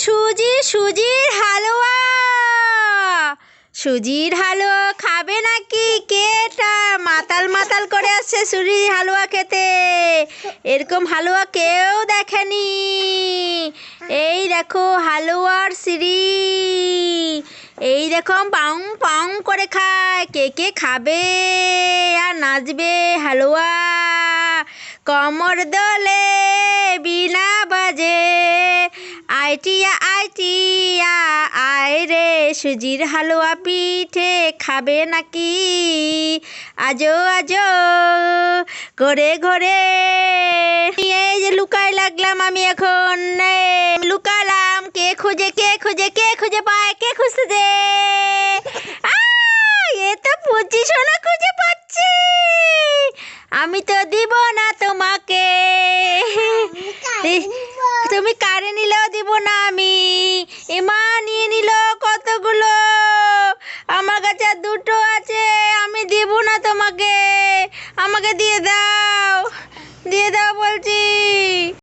সুজির হালুয়া। সুজির হালুয়া খাবে নাকি? কে এটা মাতাল মাতাল করে আসছে সুজির হালুয়া খেতে? এরকম হালুয়া কেউ দেখেনি। এই দেখো হালুয়ার সিঁড়ি, এই রকম পাং পাং করে খায়। কে কে খাবে আর নাচবে হালুয়া? কমর দোলে বিনা বাজে, আইটিয়া আইটিয়া আয় রে। সুজির হালুয়া পিঠে খাবে নাকি? আজো আজো ঘরে ঘরে। এই যে লুকাই লাগলাম আমি এখন, লুকালাম। কে খুঁজে পায়? কে খুঁজতে? এ তো পুচি সোনা খুঁজে পাচ্ছি। আমি তো দিব না তোমাকে। তুমি কারে নিলেও দিব না আমি। এমা নিয়ে নিল কতগুলো। আমার কাছে আর দুটো আছে, আমি দিব না তোমাকে। আমাকে দিয়ে দাও বলছি।